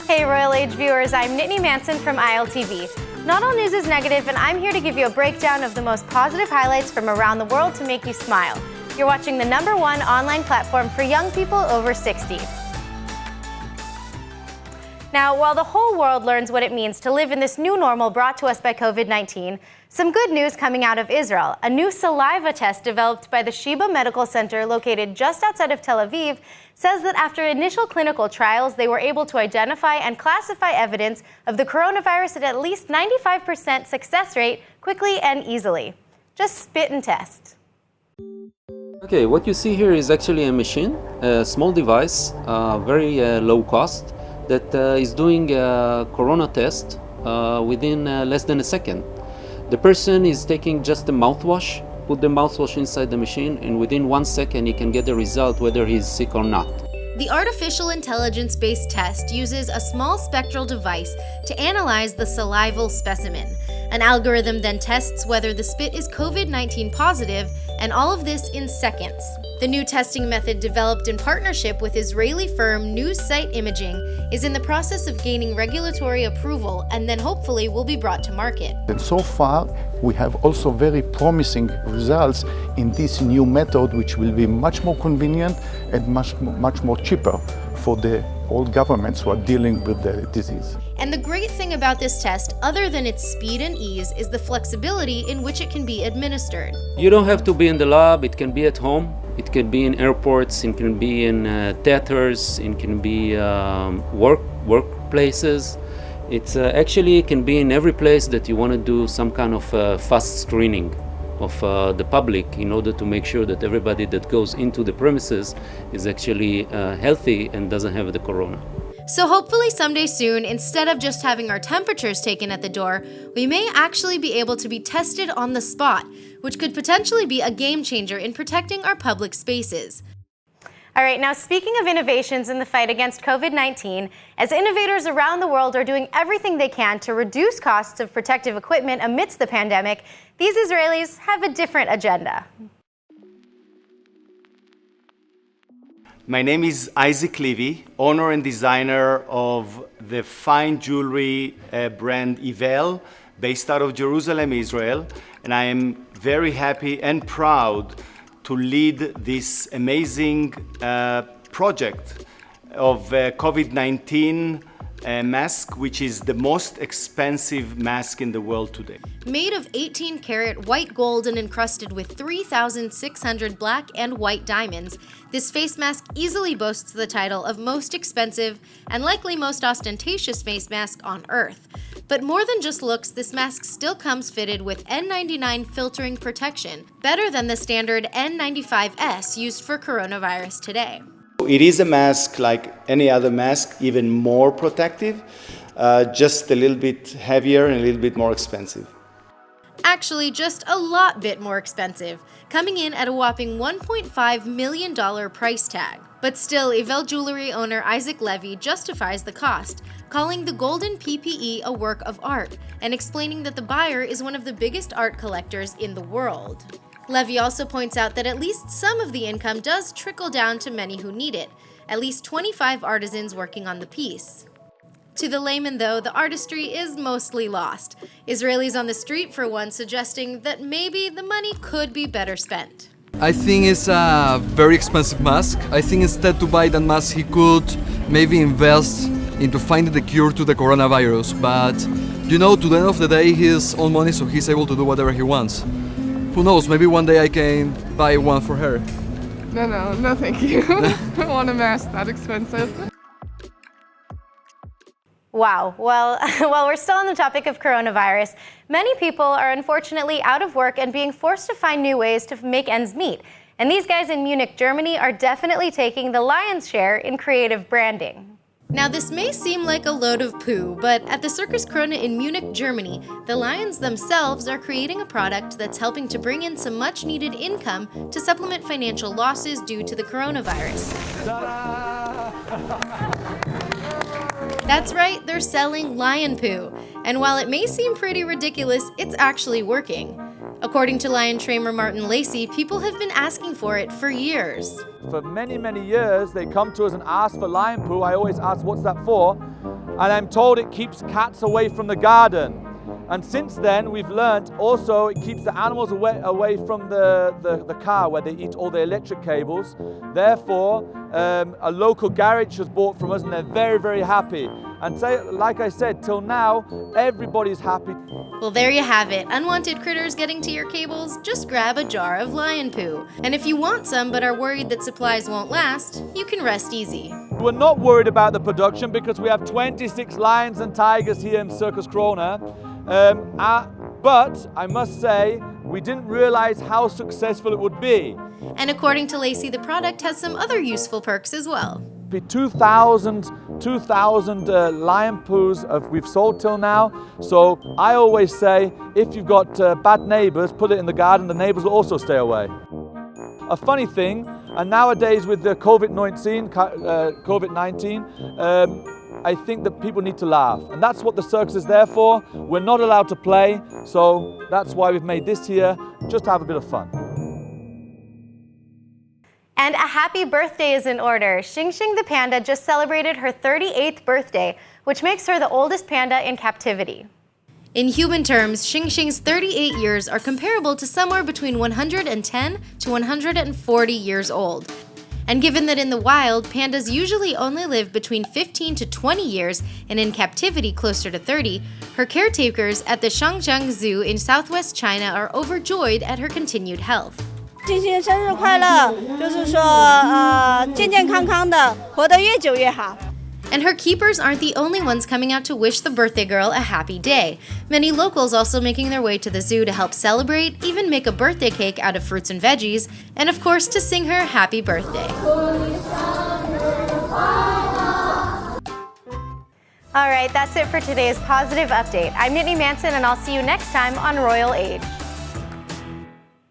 Hey Royal Age viewers, I'm Nittany Manson from ILTV. Not all news is negative, and I'm here to give you a breakdown of the most positive highlights from around the world to make you smile. You're watching the #1 online platform for young people over 60. Now, while the whole world learns what it means to live in this new normal brought to us by COVID-19, some good news coming out of Israel. A new saliva test developed by the Sheba Medical Center located just outside of Tel Aviv says that after initial clinical trials, they were able to identify and classify evidence of the coronavirus at least 95% success rate quickly and easily. Just spit and test. Okay, what you see here is actually a machine, a small device, very low cost, that is doing a corona test within less than a second. The person is taking just a mouthwash, put the mouthwash inside the machine, and within 1 second he can get the result whether he's sick or not. The artificial intelligence-based test uses a small spectral device to analyze the salival specimen. An algorithm then tests whether the spit is COVID-19 positive, and all of this in seconds. The new testing method, developed in partnership with Israeli firm News Site Imaging, is in the process of gaining regulatory approval and then hopefully will be brought to market. And so far, we have also very promising results in this new method, which will be much more convenient and much more cheaper for the old governments who are dealing with the disease. And the great thing about this test, other than its speed and ease, is the flexibility in which it can be administered. You don't have to be in the lab, it can be at home, it can be in airports, it can be in theaters, it can be workplaces. It's actually can be in every place that you want to do some kind of fast screening of the public in order to make sure that everybody that goes into the premises is actually healthy and doesn't have the corona. So hopefully someday soon, instead of just having our temperatures taken at the door, we may actually be able to be tested on the spot, which could potentially be a game changer in protecting our public spaces. All right, now speaking of innovations in the fight against COVID-19, as innovators around the world are doing everything they can to reduce costs of protective equipment amidst the pandemic, these Israelis have a different agenda. My name is Isaac Levy, owner and designer of the fine jewelry brand Ivel, based out of Jerusalem, Israel, and I am very happy and proud to lead this amazing project of COVID-19 mask, which is the most expensive mask in the world today. Made of 18-karat white gold and encrusted with 3,600 black and white diamonds, this face mask easily boasts the title of most expensive and likely most ostentatious face mask on Earth. But more than just looks, this mask still comes fitted with N95 filtering protection, better than the standard N95S used for coronavirus today. It is a mask like any other mask, even more protective, just a little bit heavier and a little bit more expensive. Actually, just a lot bit more expensive, coming in at a whopping $1.5 million price tag. But still, Ivel jewelry owner Isaac Levy justifies the cost, calling the golden PPE a work of art, and explaining that the buyer is one of the biggest art collectors in the world. Levy also points out that at least some of the income does trickle down to many who need it, at least 25 artisans working on the piece. To the layman, though, the artistry is mostly lost. Israelis on the street, for one, suggesting that maybe the money could be better spent. I think it's a very expensive mask. I think instead to buy that mask, he could maybe invest into finding the cure to the coronavirus. But, you know, to the end of the day, his own money, so he's able to do whatever he wants. Who knows, maybe one day I can buy one for her. No, thank you. I don't want a mask that expensive. Wow. Well, while we're still on the topic of coronavirus, many people are unfortunately out of work and being forced to find new ways to make ends meet. And these guys in Munich, Germany are definitely taking the lion's share in creative branding. Now, this may seem like a load of poo, but at the Circus Krone in Munich, Germany, the lions themselves are creating a product that's helping to bring in some much-needed income to supplement financial losses due to the coronavirus. That's right, they're selling lion poo. And while it may seem pretty ridiculous, it's actually working. According to lion trainer Martin Lacey, people have been asking for it for years. For many, many years, they come to us and ask for lion poo. I always ask, what's that for? and I'm told it keeps cats away from the garden. And since then, we've learnt also it keeps the animals away from the car where they eat all the electric cables. Therefore, a local garage has bought from us and they're very, very happy. And like I said, till now, everybody's happy. Well, there you have it. Unwanted critters getting to your cables? Just grab a jar of lion poo. And if you want some but are worried that supplies won't last, you can rest easy. We're not worried about the production because we have 26 lions and tigers here in Circus Krona. But I must say, we didn't realize how successful it would be. And according to Lacey, the product has some other useful perks as well. 2,000 lion poos we've sold till now. So I always say, if you've got bad neighbors, put it in the garden, the neighbors will also stay away. A funny thing, and nowadays with the COVID-19, I think that people need to laugh. And that's what the circus is there for. We're not allowed to play, so that's why we've made this here, just to have a bit of fun. And a happy birthday is in order. Xing Xing the panda just celebrated her 38th birthday, which makes her the oldest panda in captivity. In human terms, Xing Xing's 38 years are comparable to somewhere between 110 to 140 years old. And given that in the wild, pandas usually only live between 15 to 20 years and in captivity closer to 30, her caretakers at the Shangjiang Zoo in southwest China are overjoyed at her continued health. 星星生日快乐，就是说健健康康的，活得越久越好。 And her keepers aren't the only ones coming out to wish the birthday girl a happy day. Many locals also making their way to the zoo to help celebrate, even make a birthday cake out of fruits and veggies, and of course to sing her happy birthday. Alright, that's it for today's Positive Update. I'm Nittany Manson and I'll see you next time on Royal Age.